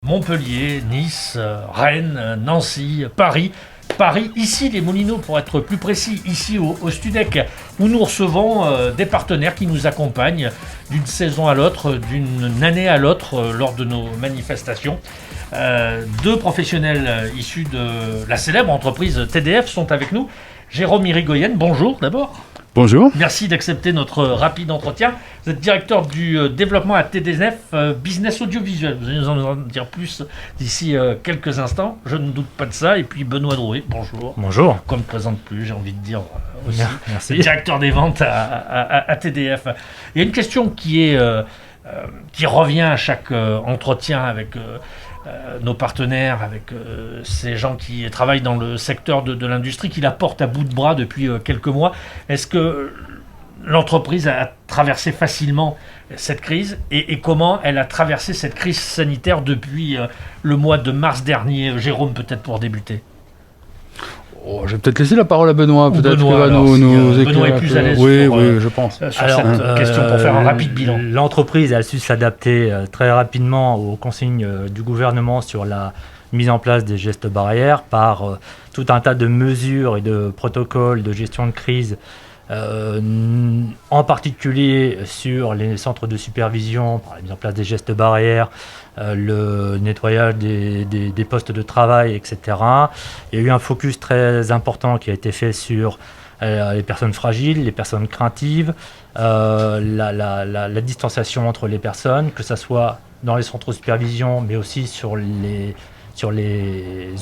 Montpellier, Nice, Rennes, Nancy, Paris, ici les Moulineaux pour être plus précis, ici au Studec, où nous recevons des partenaires qui nous accompagnent d'une saison à l'autre, d'une année à l'autre lors de nos manifestations. Deux professionnels issus de la célèbre entreprise TDF sont avec nous. Jérôme Irigoyen, bonjour d'abord. Bonjour. Merci d'accepter notre rapide entretien. Vous êtes directeur du développement à TDF Business Audiovisuel. Vous allez nous en dire plus d'ici quelques instants. Je ne doute pas de ça. Et puis Benoît Drouet, bonjour. Bonjour. Qu'on ne présente plus, j'ai envie de dire aussi. Merci. Directeur des ventes à TDF. Il y a une question qui revient à chaque entretien avec nos partenaires, avec ces gens qui travaillent dans le secteur de l'industrie, qui la portent à bout de bras depuis quelques mois. Est-ce que l'entreprise a traversé facilement cette crise et comment elle a traversé cette crise sanitaire depuis le mois de mars dernier? Jérôme, peut-être pour débuter. Je vais peut-être laisser la parole à Benoît. Peut-être Benoît, qu'il va nous Benoît est plus à l'aise oui, sur, je pense. sur cette question pour faire un rapide bilan. L'entreprise a su s'adapter très rapidement aux consignes du gouvernement sur la mise en place des gestes barrières par tout un tas de mesures et de protocoles de gestion de crise, en particulier sur les centres de supervision, par la mise en place des gestes barrières, le nettoyage des postes de travail, etc. Il y a eu un focus très important qui a été fait sur les personnes fragiles, les personnes craintives, la distanciation entre les personnes, que ce soit dans les centres de supervision, mais aussi sur les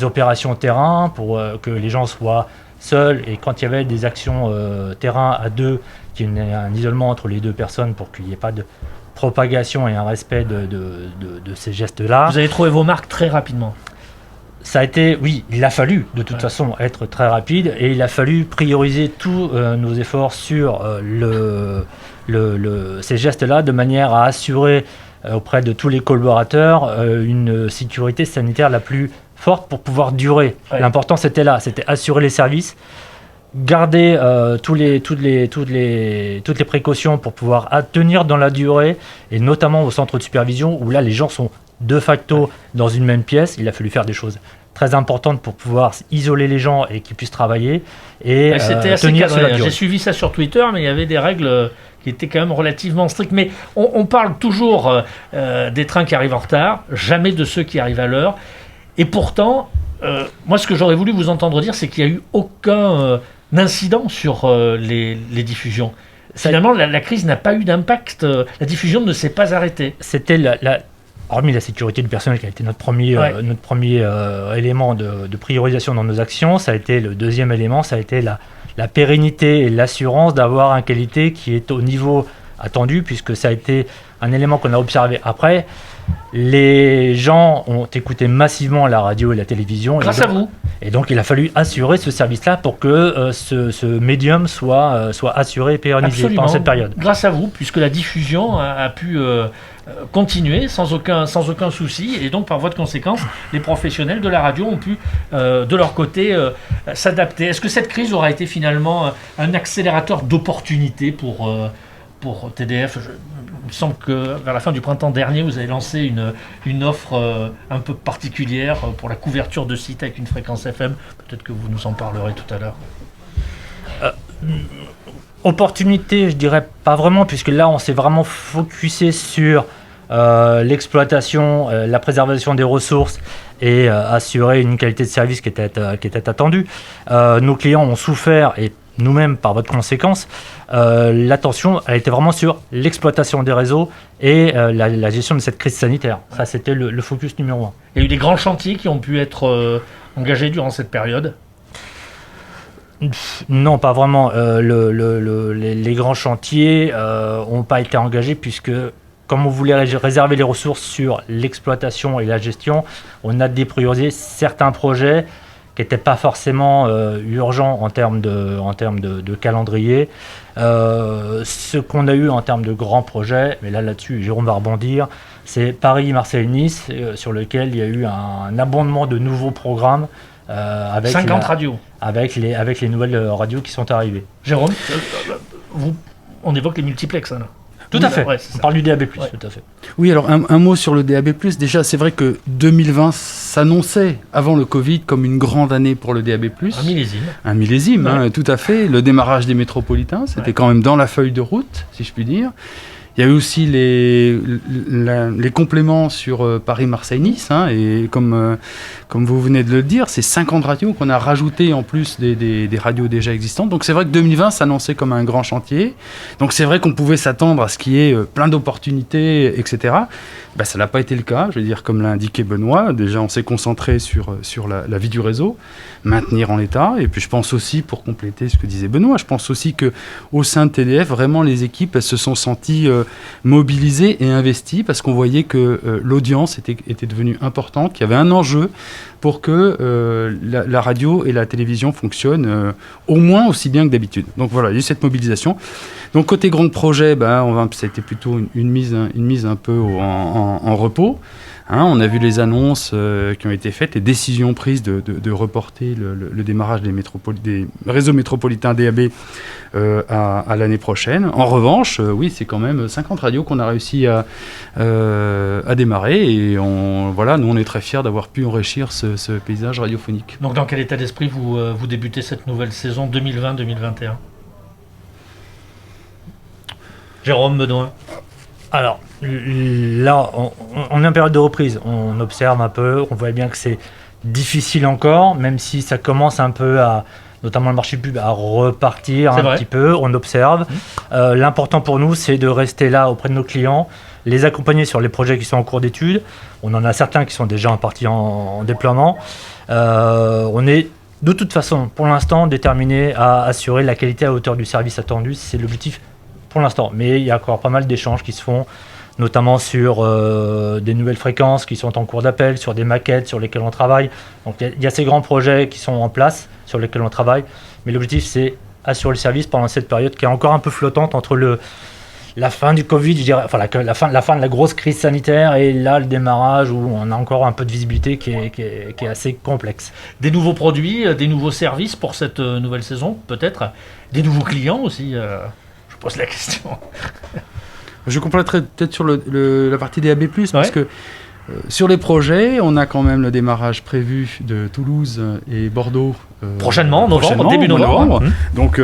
opérations terrain, pour que les gens soient seuls, et quand il y avait des actions terrain à deux, qu'il y ait un isolement entre les deux personnes pour qu'il n'y ait pas de propagation et un respect de ces gestes-là. Vous avez trouvé vos marques très rapidement. Ça a été, oui, il a fallu de toute façon être très rapide, et il a fallu prioriser tous nos efforts sur ces gestes-là, de manière à assurer auprès de tous les collaborateurs une sécurité sanitaire la plus forte pour pouvoir durer. Ouais. L'important c'était assurer les services, garder toutes les précautions pour pouvoir tenir dans la durée, et notamment au centre de supervision où là les gens sont de facto dans une même pièce. Il a fallu faire des choses très importantes pour pouvoir isoler les gens et qu'ils puissent travailler et c'était assez tenir sur la durée. J'ai suivi ça sur Twitter, mais il y avait des règles qui étaient quand même relativement strictes. Mais on parle toujours des trains qui arrivent en retard, jamais de ceux qui arrivent à l'heure. Et pourtant, moi ce que j'aurais voulu vous entendre dire, c'est qu'il n'y a eu aucun incident sur les diffusions. Finalement, la crise n'a pas eu d'impact, la diffusion ne s'est pas arrêtée. C'était hormis la sécurité du personnel qui a été notre premier élément de priorisation dans nos actions, ça a été le deuxième élément, ça a été la pérennité et l'assurance d'avoir une qualité qui est au niveau attendu, puisque ça a été un élément qu'on a observé après. Les gens ont écouté massivement la radio et la télévision. Grâce à vous. Et donc il a fallu assurer ce service-là pour que ce médium soit assuré et pérennisé pendant cette période. Grâce à vous, puisque la diffusion a pu continuer sans aucun souci, et donc par voie de conséquence, les professionnels de la radio ont pu de leur côté s'adapter. Est-ce que cette crise aura été finalement un accélérateur d'opportunités pour TDF? Il me semble que vers la fin du printemps dernier, vous avez lancé une offre un peu particulière pour la couverture de sites avec une fréquence FM. Peut-être que vous nous en parlerez tout à l'heure. Opportunité, je dirais pas vraiment, puisque là, on s'est vraiment focusé sur l'exploitation, la préservation des ressources et assurer une qualité de service qui était attendue. Nos clients ont souffert, et nous-mêmes par votre conséquence. L'attention a été vraiment sur l'exploitation des réseaux et la gestion de cette crise sanitaire. Ça, c'était le focus numéro 1. Il y a eu des grands chantiers qui ont pu être engagés durant cette période? Non, pas vraiment. Les grands chantiers n'ont pas été engagés, puisque comme on voulait réserver les ressources sur l'exploitation et la gestion, on a dépriorisé certains projets qui n'était pas forcément urgent en termes de calendrier. Ce qu'on a eu en termes de grands projets, mais là-dessus, Jérôme va rebondir, c'est Paris, Marseille, Nice, sur lequel il y a eu un abondement de nouveaux programmes. Avec 50 radios. Avec les nouvelles radios qui sont arrivées. Jérôme, on évoque les multiplexes. Là. Tout à fait. Ouais, on parle du DAB+, tout à fait. Oui, alors un mot sur le DAB+. Déjà, c'est vrai que 2020 s'annonçait avant le Covid comme une grande année pour le DAB+. Un millésime. Un millésime, Ouais. tout à fait. Le démarrage des métropolitains, c'était quand même dans la feuille de route, si je puis dire. Il y a eu aussi les compléments sur Paris-Marseille-Nice. Et comme vous venez de le dire, c'est 50 radios qu'on a rajoutées en plus des radios déjà existantes. Donc c'est vrai que 2020 s'annonçait comme un grand chantier. Donc c'est vrai qu'on pouvait s'attendre à ce qu'il y ait plein d'opportunités, etc. Ben, ça n'a pas été le cas. Je veux dire, comme l'a indiqué Benoît, déjà on s'est concentré sur la vie du réseau, maintenir en l'état. Et puis je pense aussi, pour compléter ce que disait Benoît, je pense aussi qu'au sein de TDF, vraiment les équipes elles se sont senties mobilisées et investies parce qu'on voyait que l'audience était devenue importante, qu'il y avait un enjeu pour que la radio et la télévision fonctionnent au moins aussi bien que d'habitude. Donc voilà, il y a eu cette mobilisation. Donc côté grand projet, c'était plutôt une mise un peu en repos. On a vu les annonces qui ont été faites, les décisions prises de reporter le démarrage des réseaux métropolitains DAB à l'année prochaine. En revanche, oui, c'est quand même 50 radios qu'on a réussi à démarrer et nous on est très fiers d'avoir pu enrichir ce paysage radiophonique. Donc dans quel état d'esprit vous débutez cette nouvelle saison 2020-2021 ? Jérôme, Benoît. Alors là, on est en période de reprise. On observe un peu, on voit bien que c'est difficile encore, même si ça commence un peu notamment le marché pub, à repartir petit peu. On observe. L'important pour nous, c'est de rester là auprès de nos clients, les accompagner sur les projets qui sont en cours d'étude. On en a certains qui sont déjà en partie en déploiement. On est de toute façon, pour l'instant, déterminé à assurer la qualité à hauteur du service attendu. C'est l'objectif pour l'instant, mais il y a encore pas mal d'échanges qui se font, notamment sur des nouvelles fréquences qui sont en cours d'appel, sur des maquettes sur lesquelles on travaille. Donc il y a ces grands projets qui sont en place, sur lesquels on travaille, mais l'objectif c'est assurer le service pendant cette période qui est encore un peu flottante entre la fin du Covid, je dirais, enfin la fin de la grosse crise sanitaire et là le démarrage où on a encore un peu de visibilité qui est assez complexe. Des nouveaux produits, des nouveaux services pour cette nouvelle saison, peut-être, des nouveaux clients aussi. Pose la question. Je compléterai peut-être sur la partie DAB+, parce que sur les projets, on a quand même le démarrage prévu de Toulouse et Bordeaux. Prochainement, début novembre. Donc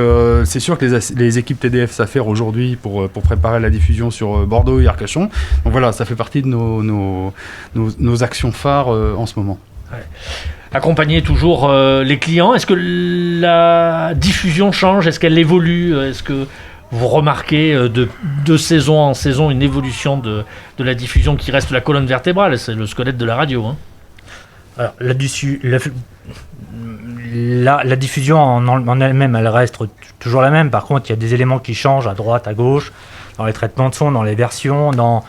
c'est sûr que les équipes TDF s'affairent aujourd'hui pour préparer la diffusion sur Bordeaux et Arcachon. Donc voilà, ça fait partie de nos actions phares en ce moment. Ouais. Accompagner toujours les clients. Est-ce que la diffusion change ? Est-ce qu'elle évolue ? Est-ce que vous remarquez de saison en saison une évolution de la diffusion qui reste la colonne vertébrale, c'est le squelette de la radio. Alors, la diffusion en elle-même, elle reste toujours la même. Par contre, il y a des éléments qui changent à droite, à gauche, dans les traitements de son, dans les versions, dans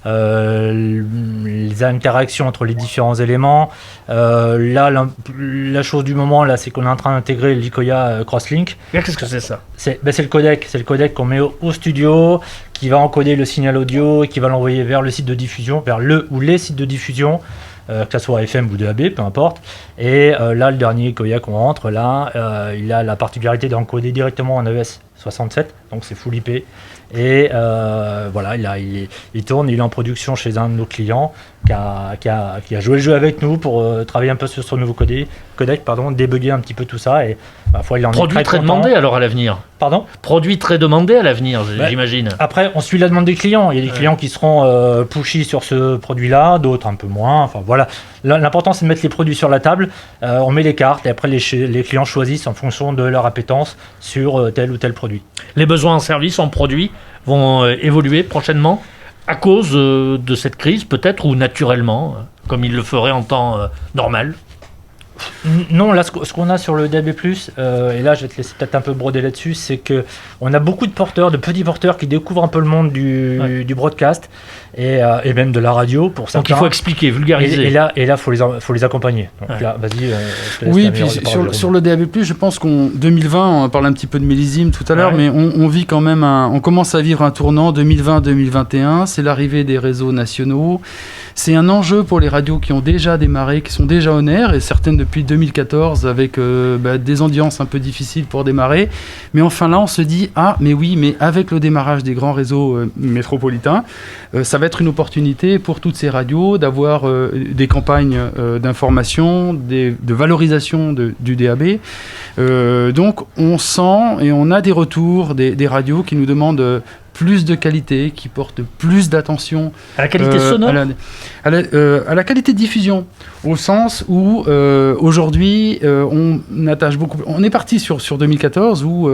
les interactions entre les différents éléments. Là, la chose du moment, là, c'est qu'on est en train d'intégrer l'Icoya Crosslink. Qu'est-ce que c'est ça ? C'est le codec qu'on met au studio, qui va encoder le signal audio et qui va l'envoyer vers le site de diffusion, vers le ou les sites de diffusion, que ce soit FM ou DAB, peu importe. Et là, le dernier Icoya qu'on rentre, là, il a la particularité d'encoder directement en AES 67, donc c'est full IP. Et voilà, il tourne, il est en production chez un de nos clients qui a joué le jeu avec nous pour travailler un peu sur son nouveau codec, débugger un petit peu tout ça. Et parfois, il en produit est très demandé alors à l'avenir. Pardon ? Produit très demandé à l'avenir, j'imagine. Après, on suit la demande des clients. Il y a des clients qui seront pushy sur ce produit-là, d'autres un peu moins. Enfin voilà, l'important c'est de mettre les produits sur la table. On met les cartes et après les clients choisissent en fonction de leur appétence sur tel ou tel produit. Les besoins en service, en produits vont évoluer prochainement à cause de cette crise peut-être ou naturellement, comme ils le feraient en temps normal. Non, là, ce qu'on a sur le DAB+, et là, je vais te laisser peut-être un peu broder là-dessus, c'est que on a beaucoup de petits porteurs qui découvrent un peu le monde du broadcast et même de la radio pour certains. Donc il faut expliquer, vulgariser. Et là, faut les accompagner. Donc là, vas-y. Je te laisse Oui, la puis meilleure parole, sur le DAB+, je pense qu'en 2020, on parle un petit peu de millésime tout à l'heure, mais on vit quand même on commence à vivre un tournant 2020-2021. C'est l'arrivée des réseaux nationaux. C'est un enjeu pour les radios qui ont déjà démarré, qui sont déjà en air, et certaines depuis 2014 avec des audiences un peu difficiles pour démarrer. Mais enfin là, on se dit, mais avec le démarrage des grands réseaux métropolitains, ça va être une opportunité pour toutes ces radios d'avoir des campagnes d'information, de valorisation du DAB. Donc on sent et on a des retours des radios qui nous demandent plus de qualité, qui portent plus d'attention à la qualité sonore, à la qualité de diffusion, au sens où aujourd'hui on attache beaucoup. On est parti sur 2014 où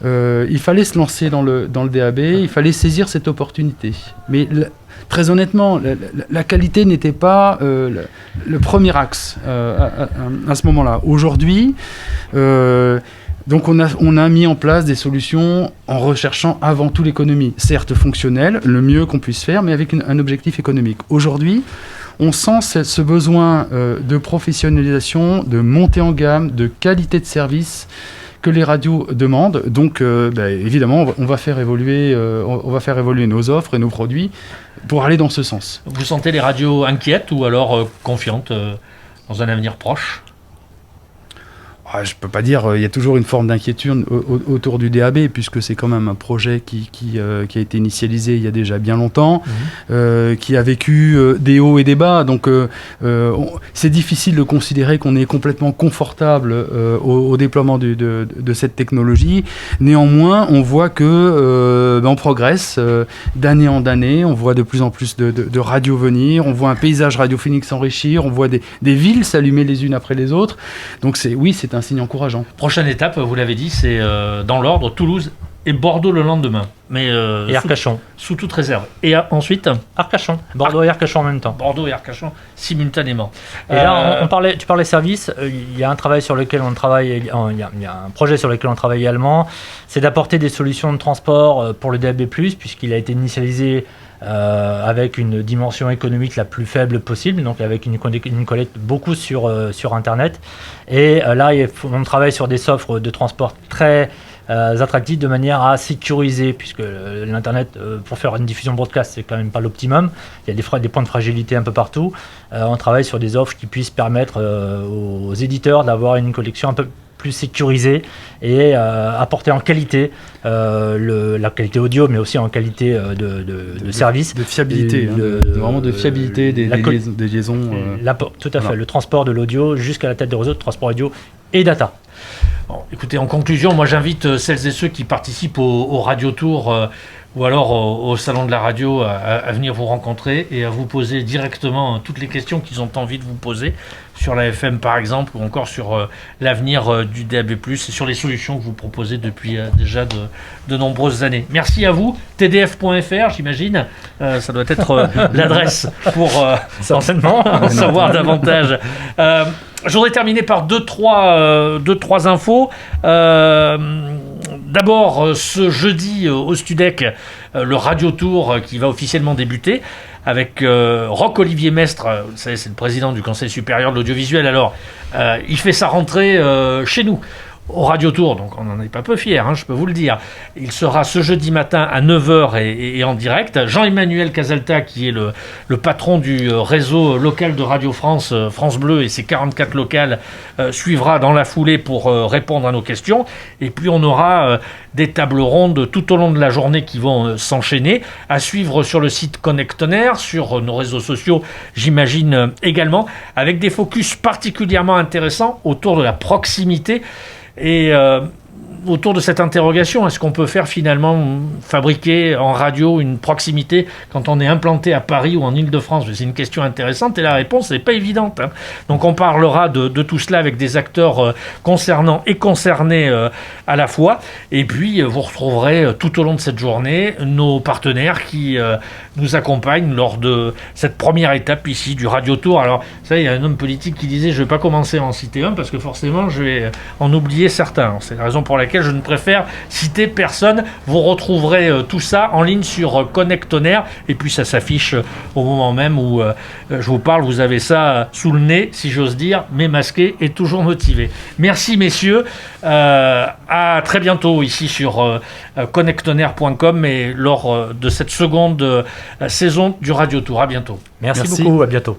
il fallait se lancer dans le DAB, il fallait saisir cette opportunité. Mais très honnêtement, la qualité n'était pas le premier axe à ce moment-là. Aujourd'hui, donc on a mis en place des solutions en recherchant avant tout l'économie, certes fonctionnelle, le mieux qu'on puisse faire, mais avec un objectif économique. Aujourd'hui, on sent ce besoin de professionnalisation, de montée en gamme, de qualité de service que les radios demandent. Donc évidemment, on va faire évoluer nos offres et nos produits pour aller dans ce sens. Vous sentez les radios inquiètes ou alors confiantes dans un avenir proche ? Je ne peux pas dire, il y a toujours une forme d'inquiétude autour du DAB, puisque c'est quand même un projet qui a été initialisé il y a déjà bien longtemps, qui a vécu des hauts et des bas. Donc c'est difficile de considérer qu'on est complètement confortable au déploiement de cette technologie. Néanmoins, on voit on progresse d'année en année, on voit de plus en plus de radios venir, on voit un paysage radiophonique s'enrichir, on voit des villes s'allumer les unes après les autres. Donc c'est un signe encourageant. Prochaine étape, vous l'avez dit, c'est dans l'ordre Toulouse et Bordeaux le lendemain. Mais et Arcachon. Sous toute réserve. Et ensuite Arcachon. Bordeaux et Arcachon en même temps. Bordeaux et Arcachon simultanément. Et là, tu parlais services. Il y a un travail sur lequel on travaille. Il y a un projet sur lequel on travaille également. C'est d'apporter des solutions de transport pour le DAB+, puisqu'il a été initialisé avec une dimension économique la plus faible possible, donc avec une collecte beaucoup sur Internet. Et là, on travaille sur des offres de transport très attractives de manière à sécuriser, puisque l'Internet, pour faire une diffusion broadcast, c'est quand même pas l'optimum. Il y a des points de fragilité un peu partout. On travaille sur des offres qui puissent permettre aux éditeurs d'avoir une collection un peu plus sécurisée et apporter en qualité la qualité audio, mais aussi en qualité de service. De fiabilité, vraiment de fiabilité des liaisons. Tout à fait, le transport de l'audio jusqu'à la tête de réseau de transport audio et data. Bon, écoutez, en conclusion, moi j'invite celles et ceux qui participent au Radio Tour ou alors au Salon de la Radio à venir vous rencontrer et à vous poser directement toutes les questions qu'ils ont envie de vous poser sur la FM par exemple, ou encore sur l'avenir du DAB+, et sur les solutions que vous proposez depuis déjà de nombreuses années. Merci à vous. tdf.fr, j'imagine, ça doit être l'adresse pour certainement en savoir davantage. Je voudrais terminer par deux, trois infos. D'abord, ce jeudi au Studec, le Radio Tour qui va officiellement débuter avec Roch-Olivier Mestre, vous savez, c'est le président du Conseil supérieur de l'audiovisuel. Alors, il fait sa rentrée chez nous, au Radio Tour, donc on n'en est pas peu fiers, je peux vous le dire. Il sera ce jeudi matin à 9h et en direct. Jean-Emmanuel Casalta, qui est le patron du réseau local de Radio France, France Bleu et ses 44 locales, suivra dans la foulée pour répondre à nos questions. Et puis on aura des tables rondes tout au long de la journée qui vont s'enchaîner, à suivre sur le site Connectonaire, sur nos réseaux sociaux, j'imagine également, avec des focus particulièrement intéressants autour de la proximité. Et autour de cette interrogation. Est-ce qu'on peut faire finalement fabriquer en radio une proximité quand on est implanté à Paris ou en Île-de-France? C'est une question intéressante et la réponse n'est pas évidente. Donc on parlera de tout cela avec des acteurs concernants et concernés à la fois. Et puis vous retrouverez tout au long de cette journée nos partenaires qui nous accompagnent lors de cette première étape ici du Radio Tour. Alors ça, il y a un homme politique qui disait je ne vais pas commencer à en citer un parce que forcément je vais en oublier certains. C'est la raison pour laquelle je ne préfère citer personne. Vous retrouverez tout ça en ligne sur Connectonaire et puis ça s'affiche au moment même où je vous parle. Vous avez ça sous le nez, si j'ose dire, mais masqué et toujours motivé. Merci messieurs. À très bientôt ici sur connectonaire.com et lors de cette seconde saison du Radio Tour. À bientôt. Merci beaucoup, à bientôt.